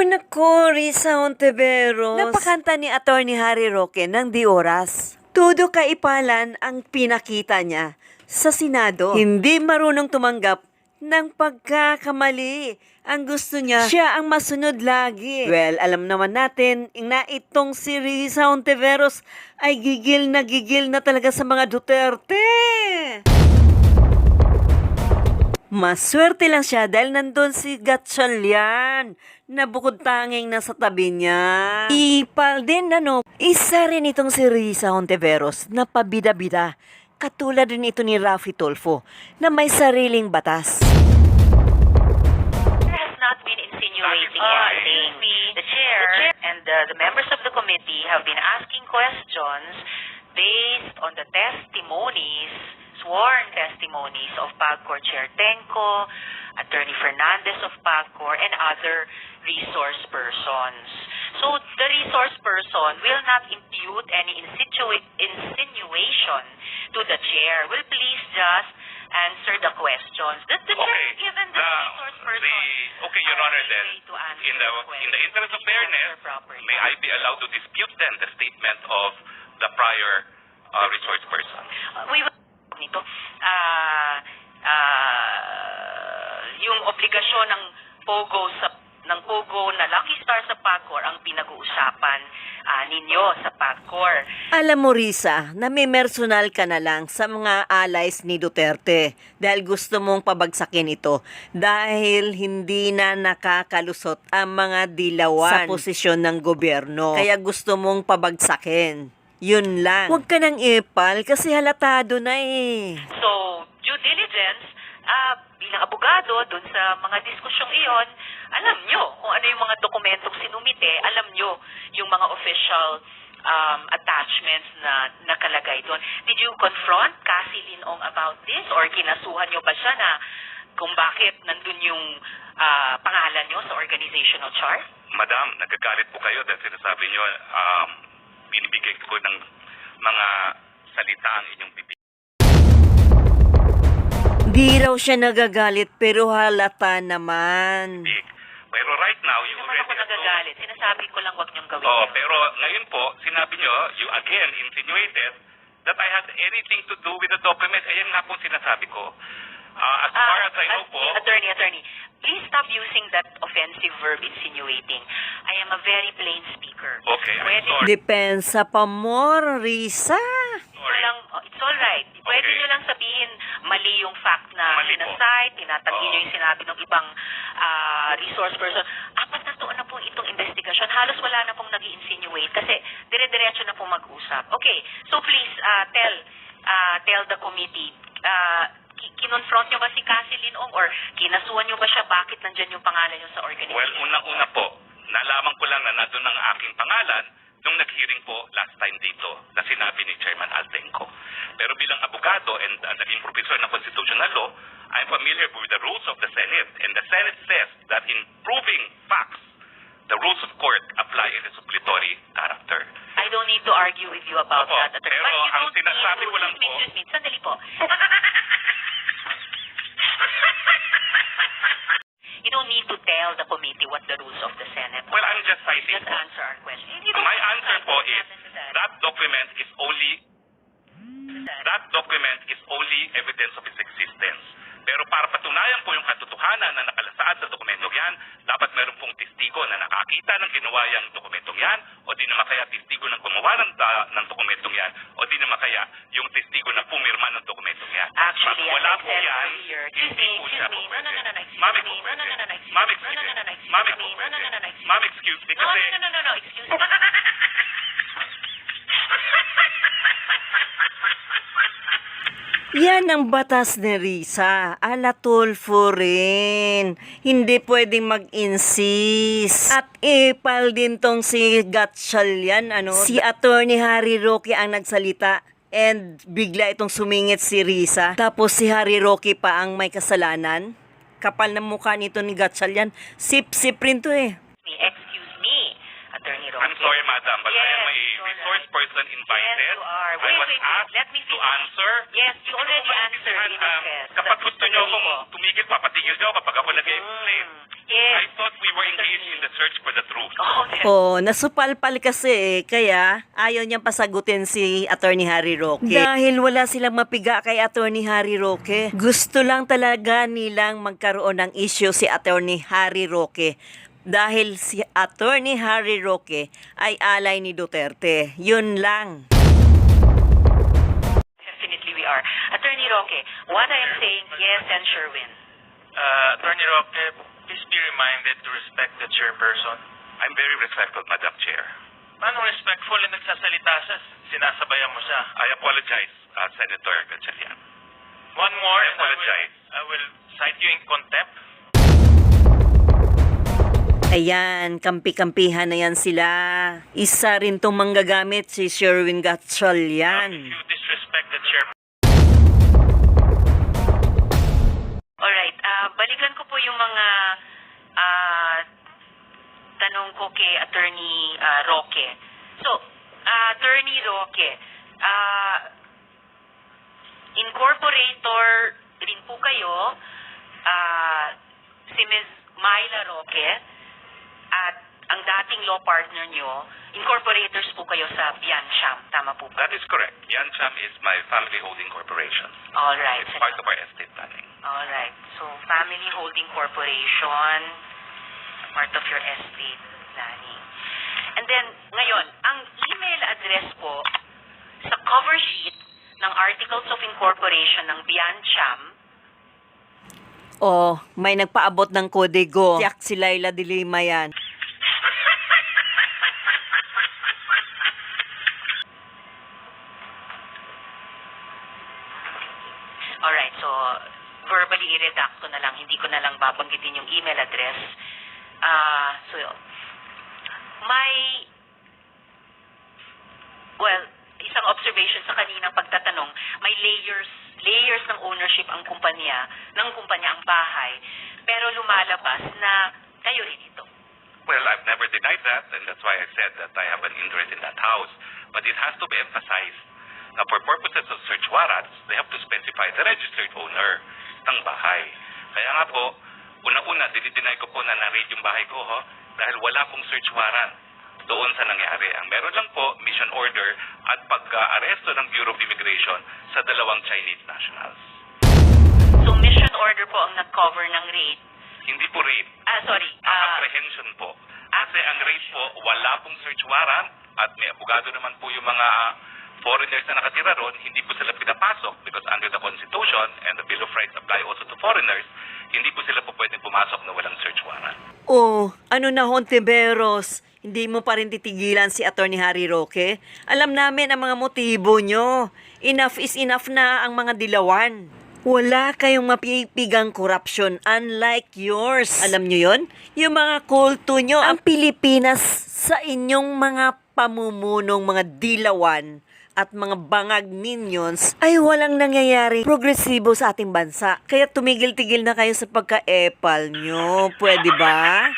Naku, Risa Ontiveros. Napakanta ni Atty. Harry Roque ng Di Oras. Todo kaipalan ang pinakita niya sa Senado. Hindi marunong tumanggap ng pagkakamali. Ang gusto niya, siya ang masunod lagi. Well, alam naman natin na itong si Risa Ontiveros ay gigil na talaga sa mga Duterte. Maswerte lang siya dahil nandun si Gatchalian na bukod tanging nasa tabi niya. Ipal din isa rin itong si Risa Ontiveros na pabida-bida. Katulad rin ito ni Raffy Tulfo na may sariling batas. There has not been insinuating anything. The chair and the members of the committee have been asking questions based on the sworn testimonies of PAGCOR Chair Tenco, Attorney Fernandez of PAGCOR, and other resource persons. So the resource person will not impute any insinuation to the chair. Will please just answer the questions. The chair has given the resource person. Okay, Your Honor, then, in the interest of fairness, may I be allowed to dispute then the statement of the prior resource person? We will nito. Yung obligasyon ng Pogo na Lucky Star sa PAGCOR ang pinag-uusapan ninyo sa PAGCOR. Alam mo, Risa, na may personal ka na lang sa mga allies ni Duterte dahil gusto mong pabagsakin ito dahil hindi na nakakalusot ang mga dilawan sa posisyon ng gobyerno. Kaya gusto mong pabagsakin. Yun lang. Huwag ka nang ipal kasi halatado na eh. So, due diligence, bilang abogado, dun sa mga diskusyong iyon, alam nyo kung ano yung mga dokumentong sinumite, alam nyo yung mga official attachments na nakalagay doon. Did you confront Cassie Linong about this? Or kinasuhan nyo ba siya na kung bakit nandun yung pangalan nyo sa organizational chart? Madam, nagagalit po kayo dahil sinasabi nyo, binibigay ko ng mga salita ang inyong bibig. Di raw siya nagagalit pero halata naman. Pero right now, you Hindi naman ako nagagalit. Sinasabi ko lang wag niyong gawin Oh, yun. pero ngayon po, sinabi nyo, you again insinuated that I had anything to do with the document. Ayan nga po sinasabi ko. As far as I know po... Attorney, please stop using that offensive verb insinuating. I am a very plain speaker. Okay, I'm Pwede, sorry. Depensa pa more, Risa. it's all right. Pwede Okay. nyo lang sabihin mali yung fact na Mali po. sinasite, tinatanggi nyo Oo. yung sinabi ng ibang resource person. 4 na taon na po itong investigasyon. Halos wala na pong nag-insinuate kasi dire-diretso na pong mag-usap. Okay, so please tell the committee, kinonfront nyo ba si Cassie Linong or kinasuhan nyo ba siya bakit nandyan yung pangalan nyo sa organization? Well, unang-una po, nalaman ko lang na nandun ang aking pangalan nung nag-hearing po last time dito na sinabi ni Chairman Altenco. Pero bilang abogado and naging professor ng constitutional law, I'm familiar with the rules of the Senate. And the Senate says that in proving facts, the rules of court apply in a suppletory character. I don't need to argue with you about Opo, that. pero ang sinasabi ko lang po... Excuse me, sandali po. You don't need to tell the committee what the rules of the Senate are. Well, I'm just citing Just po. answer our question. You don't My have to answer cite po what is happened to that. that document is only evidence of its existence. Pero para patunayan po yung katotohanan na nakalasaad sa dokumentong yan, dapat meron pong testigo na nakakita ng ginawa yung dokumentong yan, o di naman kaya testigo ng gumawa ng dokumentong yan, o di naman kaya yung testigo na pumirma ng dokumentong yan. Actually, Pag wala as I po said yan, earlier, hindi po siya po no, pwede. excuse Mami me, po no, pwede. excuse Mami, me, excuse me. excuse Mami me, po pwede. excuse Mami, me. excuse me, No, kasi... excuse me. Yan ang batas ni Risa. Ala Tulfo rin. Hindi pwedeng mag-insist. At ipal din tong si Gatchalian, Si Attorney Harry Roque ang nagsalita. And bigla itong sumingit si Risa. Tapos si Harry Roque pa ang may kasalanan. Kapal ng mukha nito ni Gatchalian. Sip-sip rin to eh. Excuse me, Attorney Roque. I'm sorry, madam, but I am a Yes, resource person invited. Yes, you are. are. I was asked Let me to finish. answer. Yes, you already answered in excess. Kapag gusto nyo akong tumigil, papatigil nyo kapag ako nag-explain. Yes. I thought we were engaged in the search for the truth. Oh, yes. Oh, nasupalpal kasi kaya ayaw niyang pasagutin si Attorney Harry Roque. Dahil wala silang mapiga kay Attorney Harry Roque. Gusto lang talaga nilang magkaroon ng issue si Attorney Harry Roque. Dahil si Attorney Harry Roque ay alay ni Duterte. Yun lang. Definitely we are. Attorney Roque, what I am saying, yes, and Sherwin. Attorney Roque, please be reminded to respect the chairperson. I'm very respectful, Madam Chair. Paano respectful na nagsasalita siya? Sinasabayan mo siya. I apologize, Senator Gatchalian. One more, I apologize. I will cite you in contempt. Ayan, kampi-kampihan na yan sila. Isa rin tong manggagamit si Sherwin If Gatchalian. you disrespect the chair. Alright, balikan ko po yung mga tanong ko kay Attorney Roque. So, Attorney Roque, incorporator rin po kayo, si Ms. Myla Roque, at ang dating law partner nyo, incorporators po kayo sa Biancham. Tama po ba? That is correct. Yancham is my family holding corporation. Alright. It's part of our estate planning. Alright. So, Family Holding Corporation, part of your estate planning. And then, ngayon, ang email address po sa cover sheet ng Articles of Incorporation ng Biancham, Oh, may nagpaabot ng kodigo. Tiyak si Laila de Lima yan. alright, so, verbally i-redact ko na lang, hindi ko na lang babanggitin yung email address. So, isang observation sa kaninang pagtatanong, may layers ng ownership ang kumpanya ang bahay, pero lumalabas na kayo rin ito. Well, I've never denied that, and that's why I said that I have an interest in that house. But it has to be emphasized na for purposes of search warrants, they have to specify the registered owner ng bahay. Kaya nga po, una-una, dinideny ko po na na-raid yung bahay ko, dahil wala pong search warrant doon sa nangyari. Ang meron lang po, mission order at pagka-aresto ng Bureau of Immigration sa dalawang Chinese nationals. So, mission order po ang nag-cover ng raid. Hindi po raid. Apprehension po. Kasi ang raid po, wala pong search warrant at may abogado naman po yung mga foreigners na nakatira ron, hindi po sila pinapasok because under the Constitution and the Bill of Rights apply also to foreigners, hindi po sila po pwedeng pumasok na walang search warrant. Oh, ano na Hontiveros? Hindi mo pa rin titigilan si Attorney Harry Roque? Alam namin ang mga motibo nyo. Enough is enough na ang mga dilawan. Wala kayong mapipigang korupsyon unlike yours. Alam nyo yon? Yung mga kulto nyo, ang Pilipinas sa inyong mga pamumunong mga dilawan at mga bangag minions ay walang nangyayari progresibo sa ating bansa. Kaya tumigil-tigil na kayo sa pagka-epal nyo. Pwede ba?